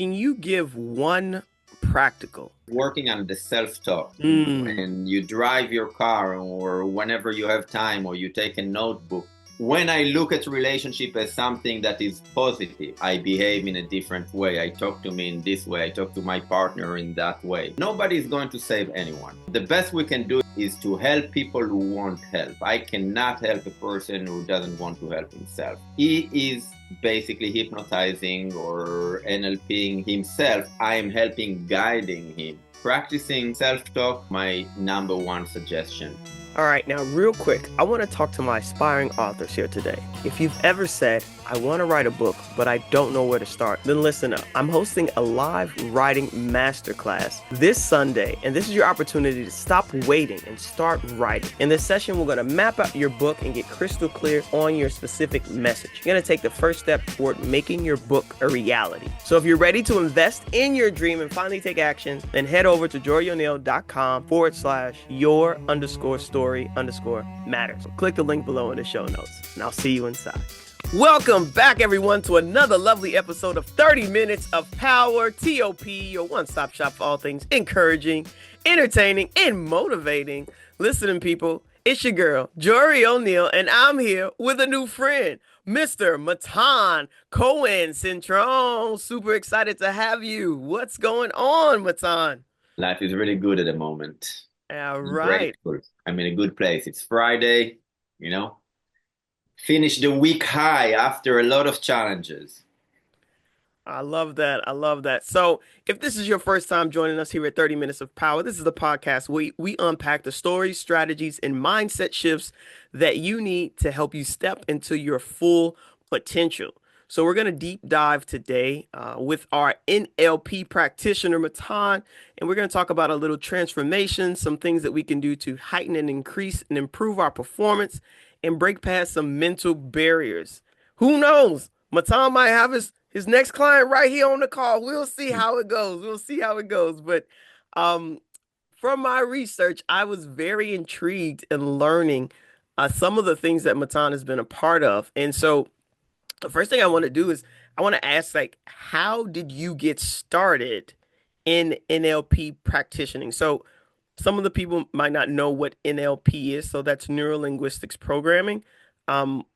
can you give one practical? Working on the self-talk. Mm. When you drive your car or whenever you have time or you take a notebook, when I look at relationship as something that is positive, I behave in a different way. I talk to me in this way. I talk to my partner in that way. Nobody is going to save anyone. The best we can do is to help people who want help. I cannot help a person who doesn't want to help himself. He is basically hypnotizing or NLPing himself. I am helping guiding him. Practicing self-talk, my number one suggestion. All right, now real quick, I want to talk to my aspiring authors here today. If you've ever said, I want to write a book, but I don't know where to start, then listen up. I'm hosting a live writing masterclass this Sunday, and this is your opportunity to stop waiting and start writing. In this session, we're going to map out your book and get crystal clear on your specific message. You're going to take the first step toward making your book a reality. So if you're ready to invest in your dream and finally take action, then head over to jorioneale.com/your_story_matters. Click the link below in the show notes, and I'll see you inside. Welcome back, everyone, to another lovely episode of 30 Minutes of Power, TOP, your one-stop shop for all things encouraging, entertaining, and motivating. Listening, people, it's your girl, Jori O'Neale, and I'm here with a new friend, Mr. Matan Cohen-Citron. Super excited to have you. What's going on, Matan? Life is really good at the moment. All right. Grateful. I'm in a good place. It's Friday, finish the week high after a lot of challenges. I love that. I love that. So if this is your first time joining us here at 30 Minutes of Power, this is the podcast where we unpack the stories, strategies, and mindset shifts that you need to help you step into your full potential. So we're going to deep dive today with our NLP practitioner, Matan, and we're going to talk about a little transformation, some things that we can do to heighten and increase and improve our performance and break past some mental barriers. Who knows? Matan might have his next client right here on the call. We'll see how it goes. But from my research, I was very intrigued in learning some of the things that Matan has been a part of. And so the first thing I want to do is I want to ask, how did you get started in NLP practicing? So some of the people might not know what NLP is. So that's Neuro-Linguistics Programming. And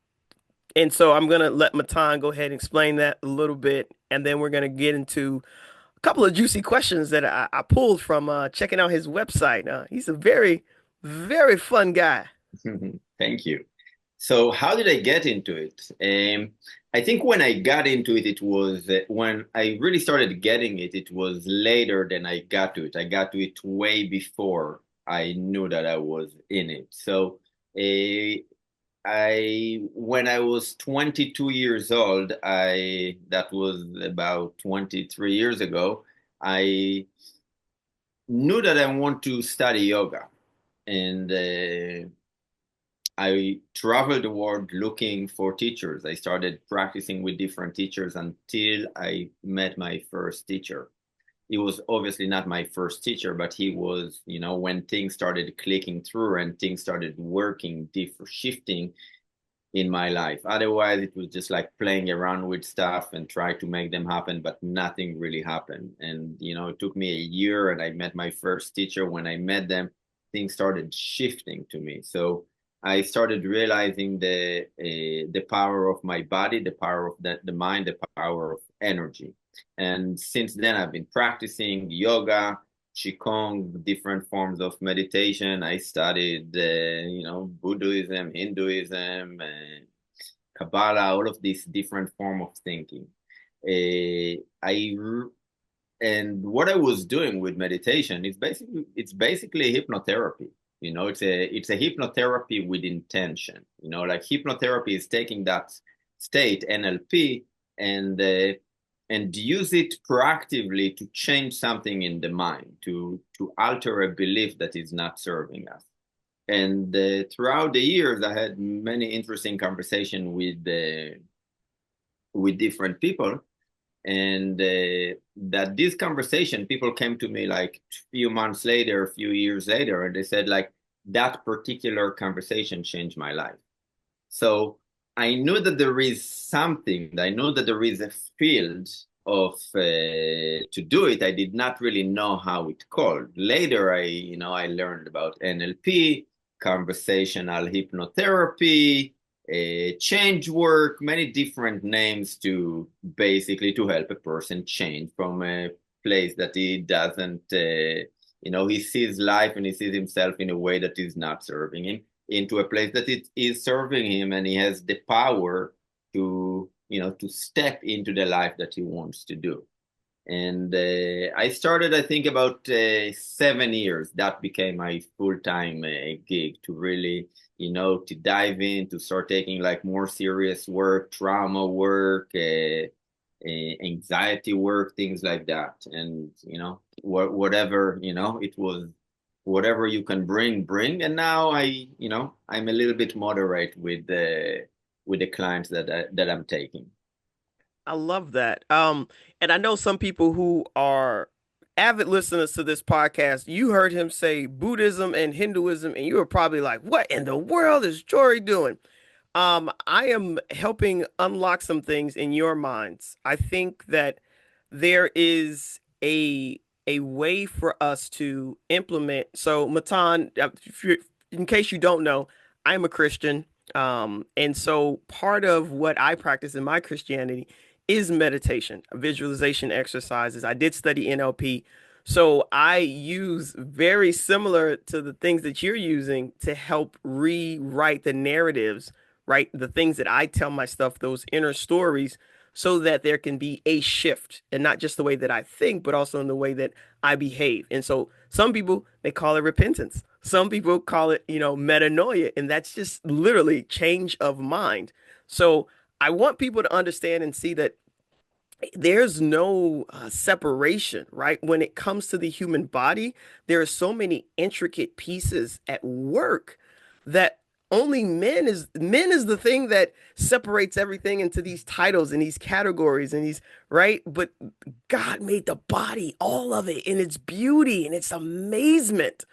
so I'm going to let Matan go ahead and explain that a little bit. And then we're going to get into a couple of juicy questions that I pulled from checking out his website. He's a very, very fun guy. Thank you. So how did I get into it? I think when I got into it, it was when I really started getting it, it was later than I got to it. I got to it way before I knew that I was in it. So when I was 22 years old, that was about 23 years ago, I knew that I want to study yoga. And I traveled the world looking for teachers. I started practicing with different teachers until I met my first teacher. He was obviously not my first teacher, but he was, when things started clicking through and things started working, shifting in my life. Otherwise, it was just like playing around with stuff and try to make them happen, but nothing really happened. And, it took me a year and I met my first teacher. When I met them, things started shifting to me. So I started realizing the power of my body, the power of the mind, the power of energy. And since then, I've been practicing yoga, Qigong, different forms of meditation. I studied, Buddhism, Hinduism, Kabbalah, all of these different forms of thinking. And what I was doing with meditation is basically hypnotherapy. It's a hypnotherapy with intention. Like hypnotherapy is taking that state, NLP, and use it proactively to change something in the mind, to alter a belief that is not serving us. And throughout the years, I had many interesting conversations with different people. And that this conversation, people came to me like a few months later, a few years later, and they said that particular conversation changed my life. So I knew that there is something, I know that there is a field of to do it, I did not really know how it called. Later, I learned about NLP, conversational hypnotherapy, change work, many different names to basically to help a person change from a place that he doesn't, he sees life and he sees himself in a way that is not serving him, into a place that it is serving him, and he has the power to step into the life that he wants to do. And I started, I think, about 7 years. That became my full-time gig to really, to dive in, to start taking like more serious work, trauma work, anxiety work, things like that. And, whatever, it was whatever you can bring. And now I'm a little bit moderate with the clients that I'm taking. I love that. And I know some people who are avid listeners to this podcast, you heard him say Buddhism and Hinduism, and you were probably like, what in the world is Jory doing? I am helping unlock some things in your minds. I think that there is a way for us to implement. So, Matan, in case you don't know, I'm a Christian. And so part of what I practice in my Christianity is meditation, visualization exercises. I did study NLP. So I use very similar to the things that you're using to help rewrite the narratives, right? The things that I tell myself, those inner stories, so that there can be a shift and not just the way that I think, but also in the way that I behave. And so some people, they call it repentance. Some people call it, metanoia, and that's just literally change of mind. So I want people to understand and see that there's no separation, right? When it comes to the human body, there are so many intricate pieces at work that only men is the thing that separates everything into these titles and these categories and these, right? But God made the body, all of it, in its beauty and its amazement.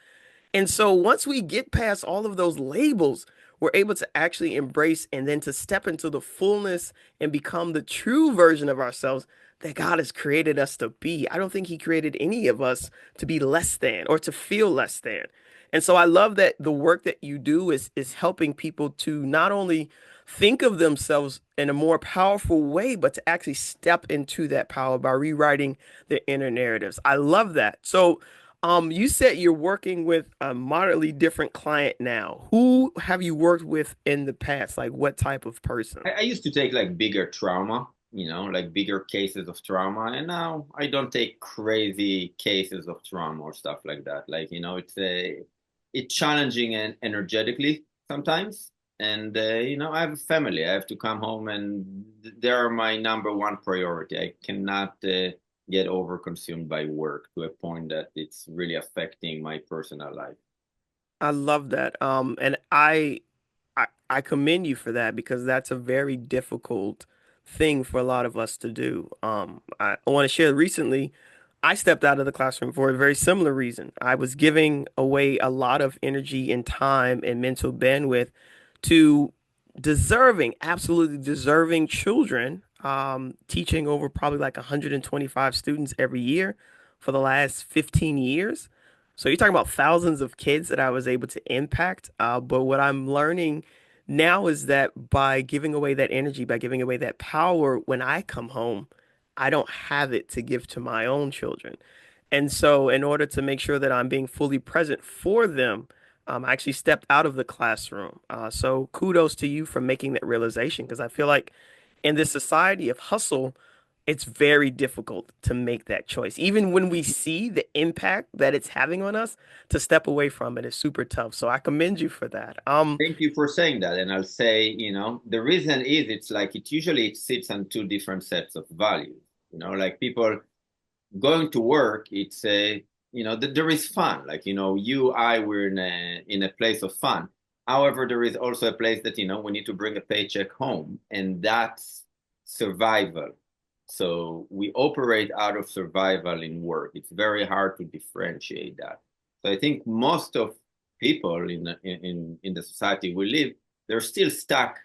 And so once we get past all of those labels, we're able to actually embrace and then to step into the fullness and become the true version of ourselves that God has created us to be. I don't think He created any of us to be less than or to feel less than. And so I love that the work that you do is helping people to not only think of themselves in a more powerful way, but to actually step into that power by rewriting their inner narratives. I love that. So you said you're working with a moderately different client now. Who have you worked with in the past? Like what type of person? I used to take like bigger trauma, like bigger cases of trauma, and now I don't take crazy cases of trauma or stuff like that. Like, it's challenging and energetically sometimes. And I have a family. I have to come home, and they're my number one priority. I cannot get overconsumed by work to a point that it's really affecting my personal life. I love that. And I commend you for that because that's a very difficult thing for a lot of us to do. I want to share recently, I stepped out of the classroom for a very similar reason. I was giving away a lot of energy and time and mental bandwidth to deserving, absolutely deserving children, teaching over probably like 125 students every year for the last 15 years. So you're talking about thousands of kids that I was able to impact. But what I'm learning now is that by giving away that energy, by giving away that power, when I come home, I don't have it to give to my own children. And so, in order to make sure that I'm being fully present for them, I actually stepped out of the classroom. So, kudos to you for making that realization because I feel like in this society of hustle, it's very difficult to make that choice. Even when we see the impact that it's having on us, to step away from it is super tough. So, I commend you for that. Thank you for saying that. And I'll say, the reason is it's like it sits on two different sets of values. Like people going to work, it's a, there is fun. Like, we're in a place of fun. However, there is also a place that, we need to bring a paycheck home, and that's survival. So we operate out of survival in work. It's very hard to differentiate that. So I think most of people in the society we live, they're still stuck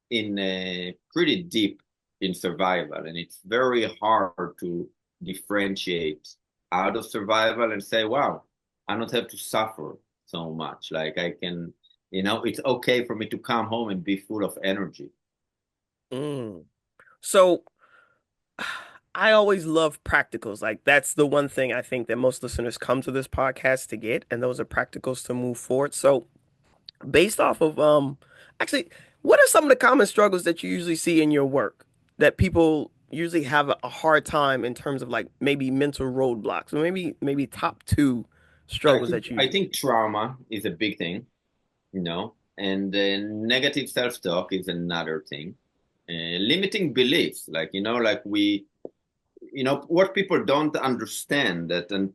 in a pretty deep in survival. And it's very hard to differentiate out of survival and say, wow, I don't have to suffer so much. Like I can, it's okay for me to come home and be full of energy. Mm. So I always love practicals. Like that's the one thing I think that most listeners come to this podcast to get, and those are practicals to move forward. So based off of actually, what are some of the common struggles that you usually see in your work that people usually have a hard time in terms of like maybe mental roadblocks or maybe top two I struggles think that you I think trauma is a big thing, and then negative self-talk is another thing. Limiting beliefs, like what people don't understand that, and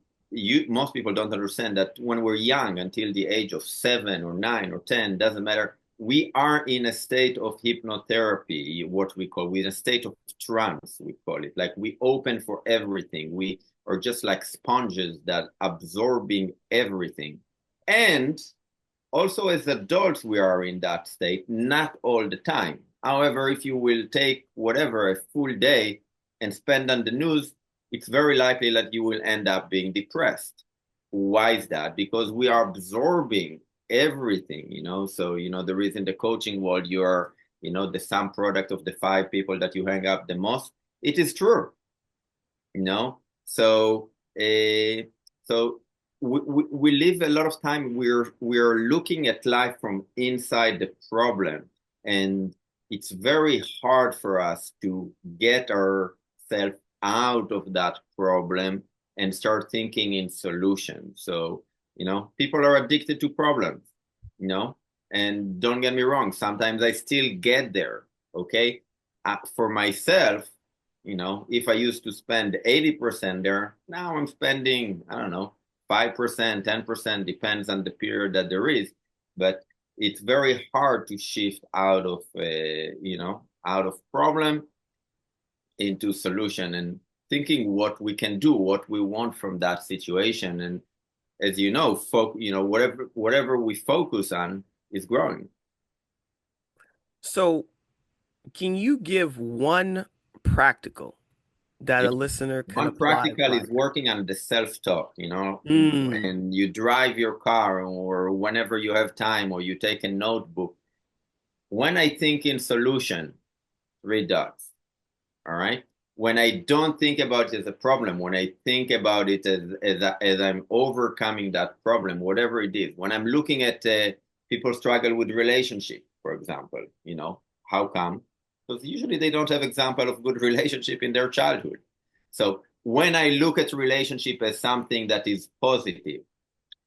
most people don't understand that when we're young, until the age of 7 or 9 or 10, doesn't matter. We are in a state of hypnotherapy, what we call, we're in a state of trance, we call it. Like we open for everything. We are just like sponges that absorbing everything. And also, as adults, we are in that state, not all the time. However, if you will take whatever, a full day and spend on the news, it's very likely that you will end up being depressed. Why is that? Because we are absorbing everything. So, there is in the coaching world, you're the sum product of the 5 people that you hang up the most. It is true, you know so so we live a lot of time, we're looking at life from inside the problem, and it's very hard for us to get ourselves out of that problem and start thinking in solutions. So people are addicted to problems, you know and don't get me wrong, sometimes I still get there. Okay, for myself, if I used to spend 80% there, now I'm spending, I don't know, 5%, 10%, depends on the period that there is. But it's very hard to shift out of problem into solution and thinking what we can do, what we want from that situation. And as whatever we focus on is growing. so can you give one practical that a Yeah. listener can One apply practical right is working on the self-talk, now? when you drive your car or whenever you have time or you take a notebook. When I think in solution, 3 dots, all right? When I don't think about it as a problem, when I think about it as I'm overcoming that problem, whatever it is, when I'm looking at people struggle with relationship, for example, how come? Because usually they don't have example of good relationship in their childhood. So when I look at relationship as something that is positive,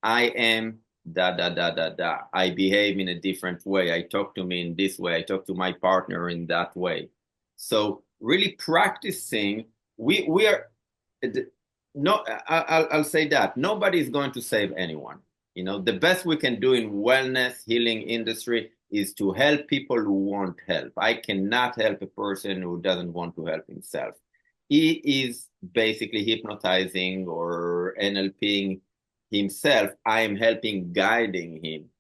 I am da da da da da. I behave in a different way. I talk to me in this way. I talk to my partner in that way. So really practicing, we are no. I'll say that nobody is going to save anyone. The best we can do in wellness healing industry is to help people who want help. I cannot help a person who doesn't want to help himself. He is basically hypnotizing or NLPing himself. I am helping guiding him,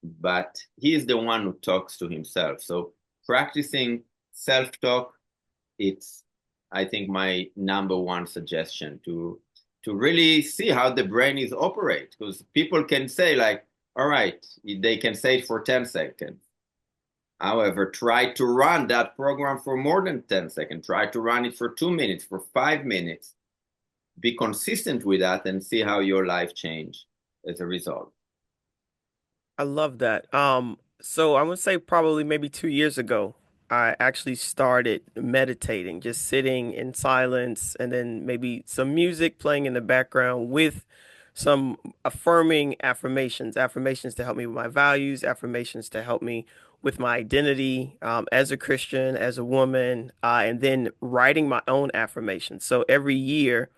but he is the one who talks to himself. So practicing self-talk, it's, I think, my number one suggestion to really see how the brain is operate, because people can say like, all right, they can say it for 10 seconds. However, try to run that program for more than 10 seconds. Try to run it for 2 minutes, for 5 minutes. Be consistent with that and see how your life change as a result. I love that. So I would say probably maybe 2 years ago, I actually started meditating, just sitting in silence and then maybe some music playing in the background with some affirming affirmations, affirmations to help me with my values, affirmations to help me with my identity, as a Christian, as a woman, and then writing my own affirmations. So every year,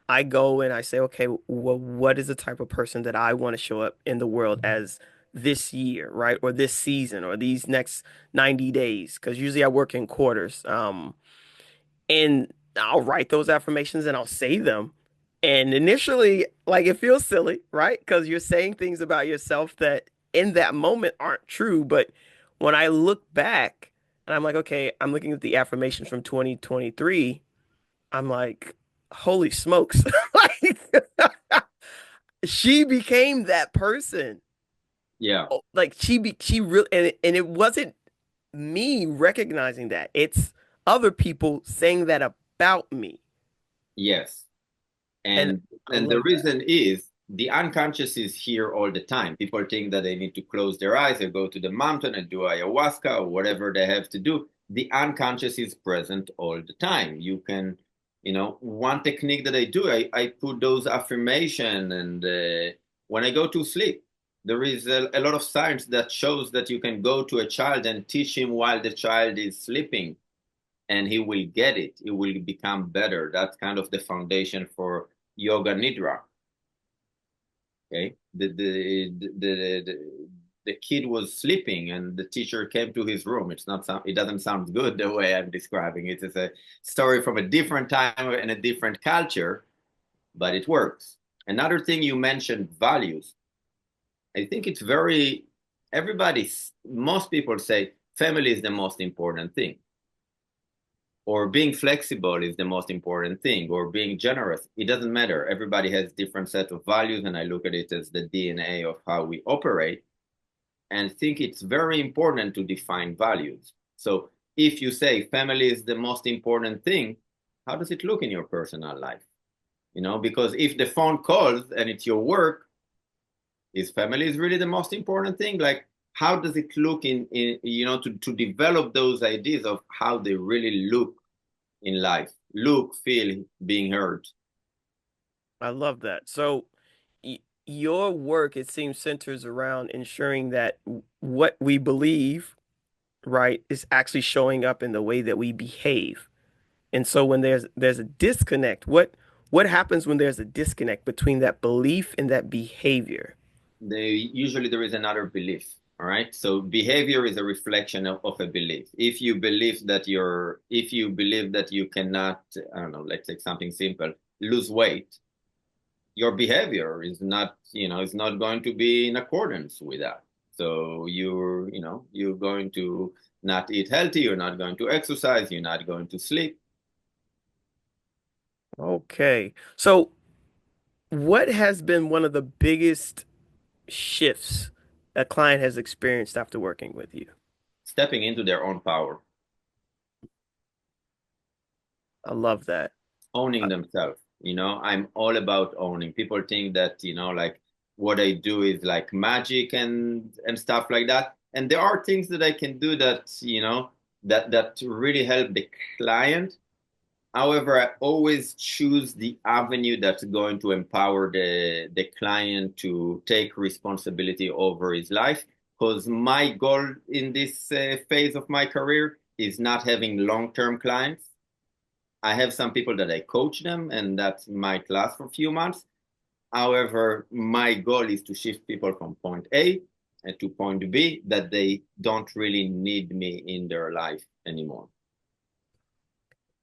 I go and I say, okay, well, what is the type of person that I want to show up in the world as this year, right? Or this season or these next 90 days? Because usually I work in quarters. And I'll write those affirmations and I'll say them. And initially, like it feels silly, right? Because you're saying things about yourself that in that moment aren't true. But when I look back And I'm like, okay, I'm looking at the affirmations from 2023. I'm like, holy smokes. Like, she became that person. Yeah. Oh, like she really, and it wasn't me recognizing that. It's other people saying that about me. Yes. And And I the love that. reason is the unconscious is here all the time. People think that they need to close their eyes or go to the mountain and do ayahuasca or whatever they have to do. The unconscious is present all the time. You can, one technique that I do, I put those affirmation and when I go to sleep, there is a lot of science that shows that you can go to a child and teach him while the child is sleeping and he will get it. It will become better. That's kind of the foundation for yoga nidra. Okay, the kid was sleeping and the teacher came to his room. It doesn't sound good the way I'm describing it. It's a story from a different time and a different culture, but it works. Another thing you mentioned, values. I think it's very most people say family is the most important thing, or being flexible is the most important thing, or being generous. It doesn't matter. Everybody has different set of values, and I look at it as the DNA of how we operate, and think it's very important to define values. So if you say family is the most important thing, how does it look in your personal life? Because if the phone calls and it's your work, is family is really the most important thing? Like, how does it look to develop those ideas of how they really look in life? Look, feel, being heard. I love that. So your work, it seems, centers around ensuring that what we believe, right, is actually showing up in the way that we behave. And so when there's a disconnect, what happens when there's a disconnect between that belief and that behavior? Usually there is another belief. All right. So behavior is a reflection of a belief. If you believe that you cannot, I don't know, let's take something simple, lose weight, your behavior is not going to be in accordance with that. So you're going to not eat healthy, you're not going to exercise, you're not going to sleep. Okay. So what has been one of the biggest shifts a client has experienced after working with you? Stepping into their own power, I love that. owning themselves. I'm all about owning. People think that, like what I do is like magic and stuff like that. And there are things that I can do that, that really help the client. However, I always choose the avenue that's going to empower the client to take responsibility over his life. Because my goal in this phase of my career is not having long-term clients. I have some people that I coach them, and that might last for a few months. However, my goal is to shift people from point A to point B that they don't really need me in their life anymore.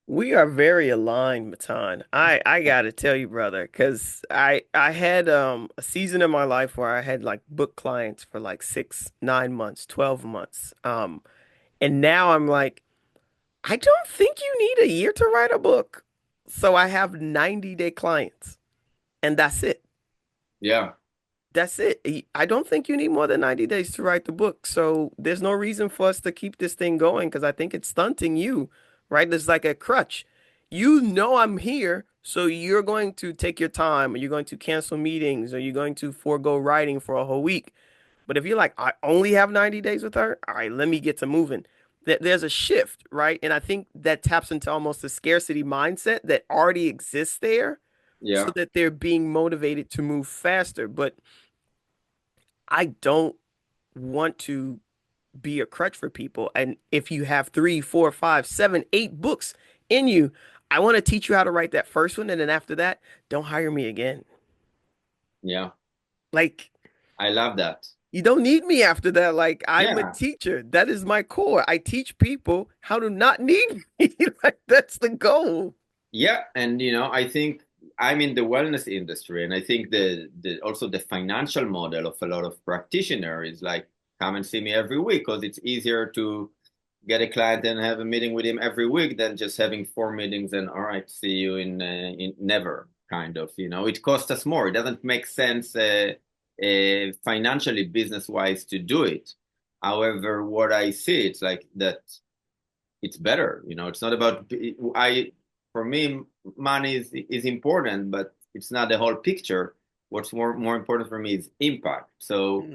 We are very aligned, Matan. I gotta tell you, brother, because I had a season in my life where I had like book clients for like 6, 9 months, 12 months. And now I'm like, I don't think you need a year to write a book. So I have 90-day clients, and that's it. Yeah, That's it. I don't think you need more than 90 days to write the book. So there's no reason for us to keep this thing going because I think it's stunting you, right? There's like a crutch. You know I'm here, so you're going to take your time, or you're going to cancel meetings, or you're going to forego writing for a whole week. But if you're like, I only have 90 days with her, all right, let me get to moving. There's a shift, right? And I think that taps into almost a scarcity mindset that already exists there so yeah, that they're being motivated to move faster. But I don't want to be a crutch for people. And if you have 3, 4, 5, 7, 8 books in you, I want to teach you how to write that first one. And then after that, don't hire me again. yeah. Like, I love that. you don't need me after that. Like, I'm a Yeah, teacher. That is my core. I teach people how to not need me. Like, that's the goal. yeah. And I think I'm in the wellness industry, and I think the also the financial model of a lot of practitioners is like come and see me every week because it's easier to get a client and have a meeting with him every week than just having 4 meetings and all right, see you in never kind of, it costs us more. It doesn't make sense financially, business wise to do it. However, what I see, it's like that it's better. It's not about for me, money is important, but it's not the whole picture. What's more important for me is impact. So,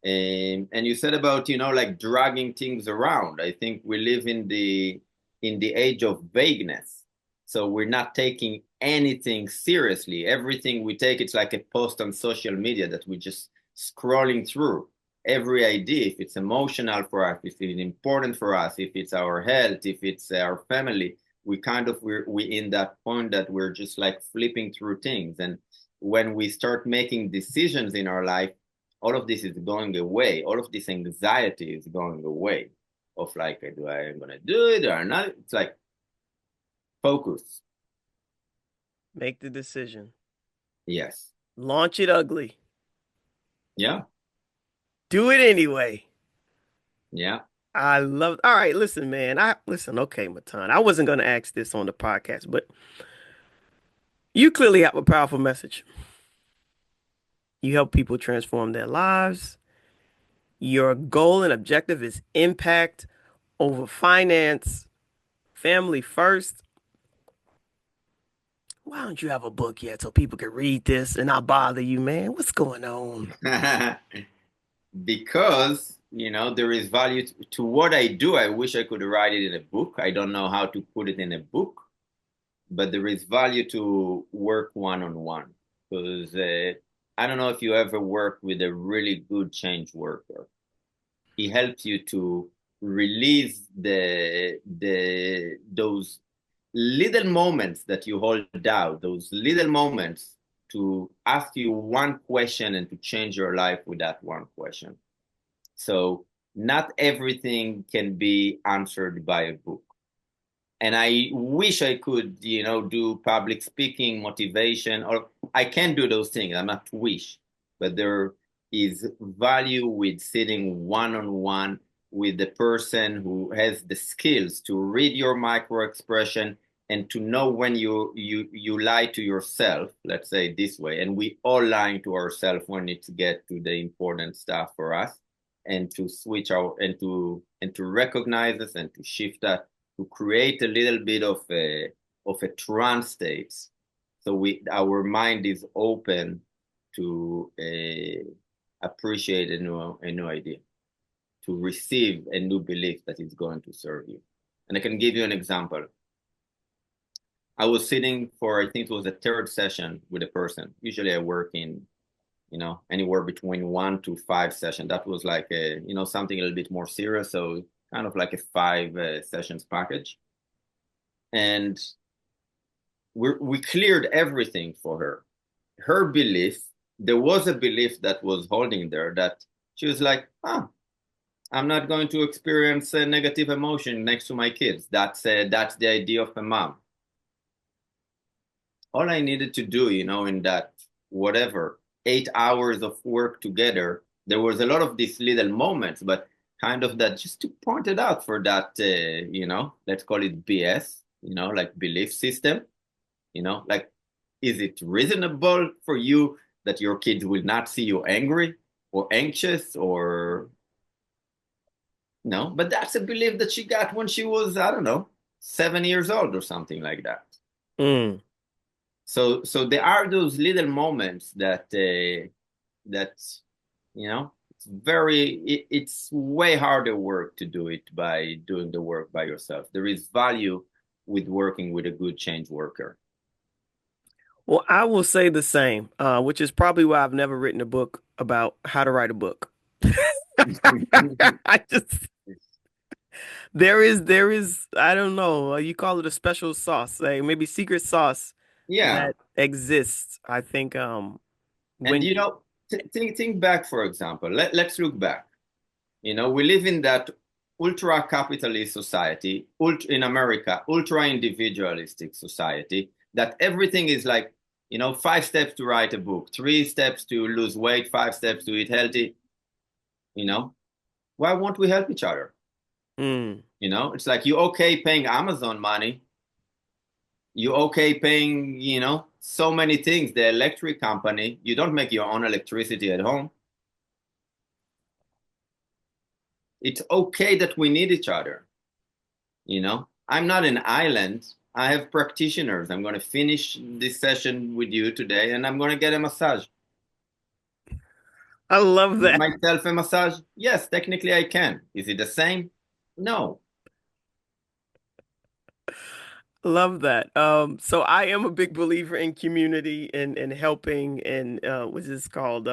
Mm. and you said about like dragging things around. I think we live in the age of vagueness. So we're not taking anything seriously. Everything we take, it's like a post on social media that we just scrolling through every idea, if it's emotional for us, if it's important for us, if it's our health, if it's our family, we in that point that we're just like flipping through things. And when we start making decisions in our life, all of this is going away. All of this anxiety is going away. Of like, do I am gonna do it or not? It's like focus. Make the decision. Yes. Launch it ugly. Yeah. Do it anyway. Yeah. I love. All right, listen, man. I listen. Okay, Matan. I wasn't going to ask this on the podcast, but you clearly have a powerful message. You help people transform their lives. Your goal and objective is impact over finance, family first. Why don't you have a book yet so people can read this and not bother you, man? What's going on? Because there is value to what I do. I wish I could write it in a book. I don't know how to put it in a book, but there is value to work one-on-one because I don't know if you ever worked with a really good change worker. He helps you to release the those little moments that you hold out, those little moments to ask you one question and to change your life with that one question. So not everything can be answered by a book. And I wish I could, do public speaking, motivation, or I can do those things. I'm not wish, but there is value with sitting one-on-one with the person who has the skills to read your micro expression and to know when you lie to yourself, let's say it this way, and we all lying to ourselves when it get to the important stuff for us, and to switch our and to recognize this and to shift that to create a little bit of a trance state, so our mind is open to appreciate a new idea, to receive a new belief that is going to serve you. And I can give you an example. I was sitting for, I think it was the third session with a person. Usually I work in, anywhere between 1 to 5 sessions. That was like something a little bit more serious. So kind of like a 5 sessions package. And we cleared everything for her. Her belief, there was a belief that was holding there that she was like, I'm not going to experience a negative emotion next to my kids. That's the idea of a mom. All I needed to do, in that whatever 8 hours of work together, there was a lot of these little moments, but kind of that just to point it out for that, let's call it BS, like belief system, like, is it reasonable for you that your kids will not see you angry or anxious or no? But that's a belief that she got when she was, I don't know, 7 years old or something like that. Mm. So there are those little moments that it's way harder work to do it by doing the work by yourself. There is value with working with a good change worker. Well, I will say the same, which is probably why I've never written a book about how to write a book. I just there is I don't know, you call it a special sauce, like maybe secret sauce Yeah, that exists. I think and when think back, for example. Let's look back. We live in that ultra capitalist society, in America, ultra individualistic society, that everything is like, 5 steps to write a book, 3 steps to lose weight, 5 steps to eat healthy. Why won't we help each other? Mm. It's like you okay paying Amazon money, you okay paying, so many things, the electric company. You don't make your own electricity at home. It's okay that we need each other. I'm not an island. I have practitioners. I'm going to finish this session with you today and I'm going to get a massage. I love Give that. myself a massage? Yes, technically I can. Is it the same? No. Love that. So I am a big believer in community and helping and what's this called?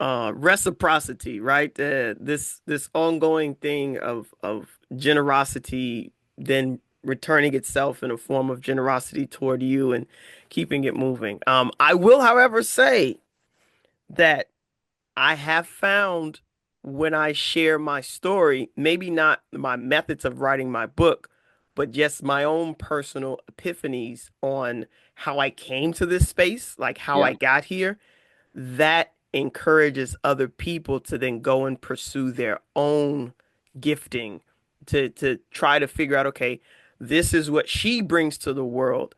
Reciprocity, right? This ongoing thing of generosity, then returning itself in a form of generosity toward you and keeping it moving. I will, however, say that I have found when I share my story, maybe not my methods of writing my book, but just my own personal epiphanies on how I came to this space, like how Yeah. I got here, that encourages other people to then go and pursue their own gifting to try to figure out, okay, this is what she brings to the world.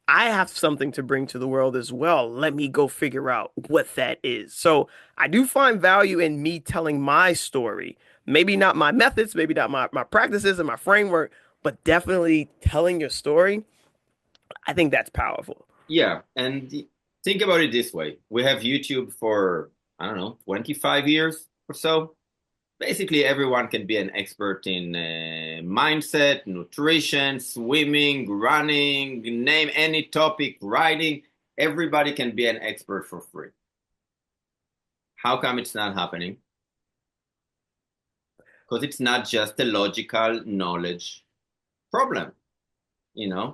I have something to bring to the world as well. Let me go figure out what that is. So I do find value in me telling my story. Maybe not my methods, maybe not my practices and my framework, but definitely telling your story. I think that's powerful. Yeah. And think about it this way. We have YouTube for, I don't know, 25 years or so. Basically, everyone can be an expert in mindset, nutrition, swimming, running, name any topic, writing. Everybody can be an expert for free. How come it's not happening? Because it's not just a logical knowledge problem.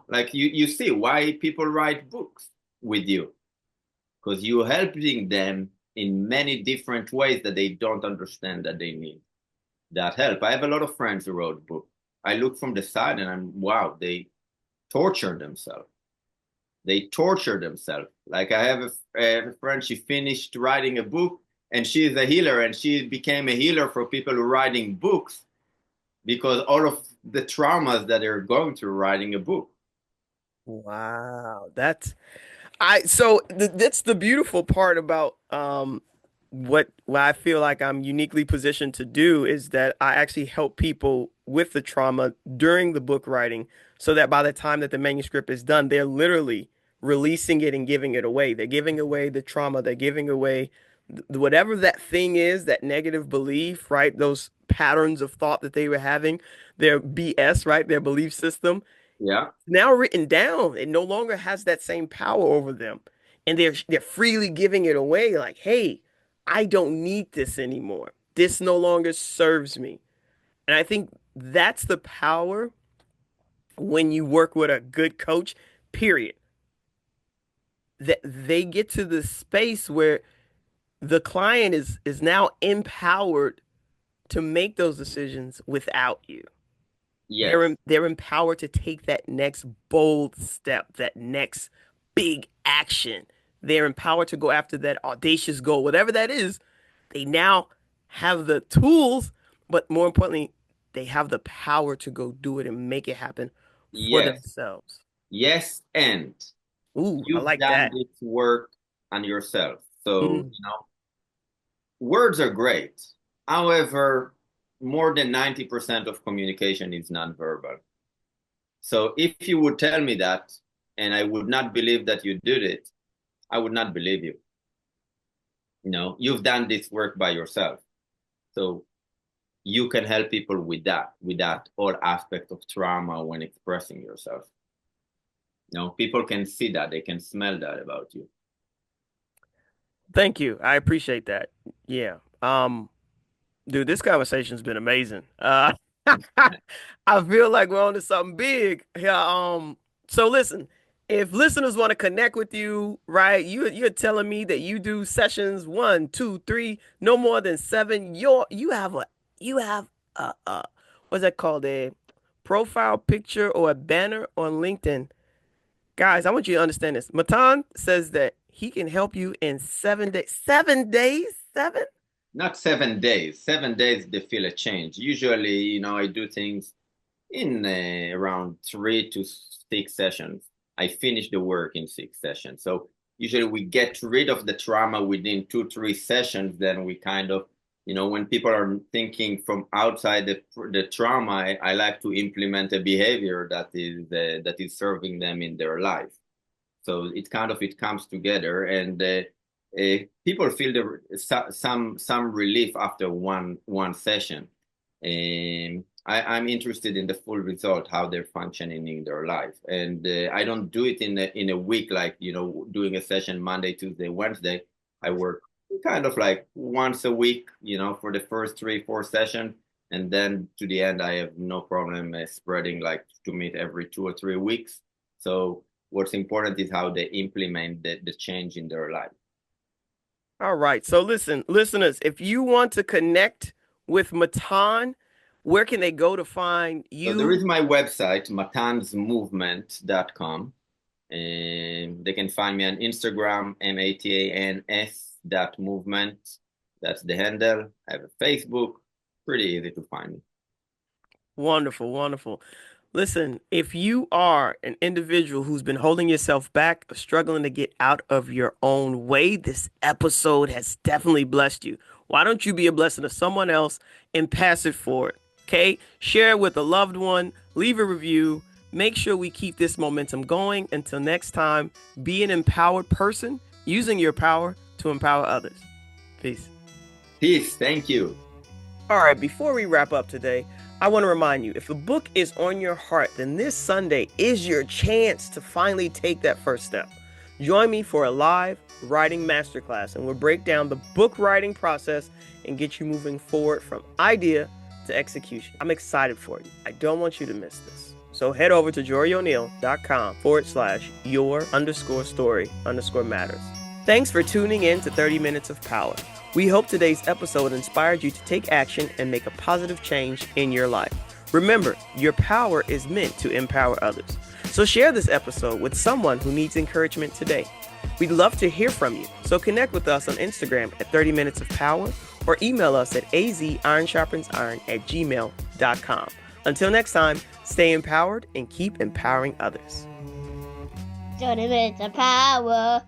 Like you see why people write books with you, because you're helping them in many different ways that they don't understand that they need that help. I have a lot of friends who wrote books. I look from the side and I'm, wow, they torture themselves. They torture themselves. Like I have a friend, she finished writing a book and she is a healer and she became a healer for people who are writing books because all of the traumas that they're going through writing a book. Wow, that's the beautiful part about what I feel like I'm uniquely positioned to do is that I actually help people with the trauma during the book writing so that by the time that the manuscript is done, they're literally releasing it and giving it away. They're giving away the trauma, they're giving away whatever that thing is, that negative belief, right? Those patterns of thought that they were having, their BS, right? Their belief system Yeah. now written down. It no longer has that same power over them. And they're freely giving it away like, "Hey, I don't need this anymore. This no longer serves me." And I think that's the power when you work with a good coach, period. That they get to the space where the client is now empowered to make those decisions without you. Yes. They're empowered to take that next bold step, that next big action. They're empowered to go after that audacious goal, whatever that is. They now have the tools, but more importantly, they have the power to go do it and make it happen for Yes. themselves. Yes. And Ooh, I you've like done that. this work on yourself. So, Mm. words are great. However, more than 90% of communication is nonverbal. So if you would tell me that and I would not believe that you did it, I would not believe you. You've done this work by yourself. So you can help people with that all aspect of trauma when expressing yourself. People can see that, they can smell that about you. Thank you. I appreciate that. Yeah. Dude, this conversation's been amazing. I feel like we're on to something big. Yeah, so listen, if listeners want to connect with you, right? You're telling me that you do sessions one, two, three, no more than seven. You have a what's that called? A profile picture or a banner on LinkedIn. Guys, I want you to understand this. Matan says that he can help you in 7 days. 7 days? Seven? not 7 days. 7 days they feel a change. Usually, I do things in around 3 to 6 sessions. I finish the work in 6 sessions. So usually we get rid of the trauma within 2, 3 sessions. Then we kind of, when people are thinking from outside the trauma, I like to implement a behavior that is serving them in their life. So it comes together, and people feel some relief after one session. I'm interested in the full result, how they're functioning in their life, and I don't do it in a week, like doing a session Monday, Tuesday, Wednesday. I work kind of like once a week, for the first 3, 4 sessions, and then to the end, I have no problem spreading, like, to meet every 2 or 3 weeks. So what's important is how they implement the change in their life. All right. So listen, listeners, if you want to connect with Matan, where can they go to find So there you? is my website, matansmovement.com. And they can find me on Instagram, MATANS.movement. That's the handle. I have a Facebook. Pretty easy to find me. Wonderful, wonderful. Listen, if you are an individual who's been holding yourself back or struggling to get out of your own way, this episode has definitely blessed you. Why don't you be a blessing to someone else and pass it forward? Okay? Share it with a loved one, leave a review. Make sure we keep this momentum going. Until next time, be an empowered person using your power to empower others. Peace. Peace. Thank you. All right, before we wrap up today, I want to remind you, if the book is on your heart, then this Sunday is your chance to finally take that first step. Join me for a live writing masterclass, and we'll break down the book writing process and get you moving forward from idea to execution. I'm excited for you. I don't want you to miss this. So head over to jorioneale.com/your_story_matters. Thanks for tuning in to 30 Minutes of Power. We hope today's episode inspired you to take action and make a positive change in your life. Remember, your power is meant to empower others. So share this episode with someone who needs encouragement today. We'd love to hear from you. So connect with us on Instagram at 30 Minutes of Power or email us at azironsharpensiron@gmail.com. Until next time, stay empowered and keep empowering others. 30 minutes of power.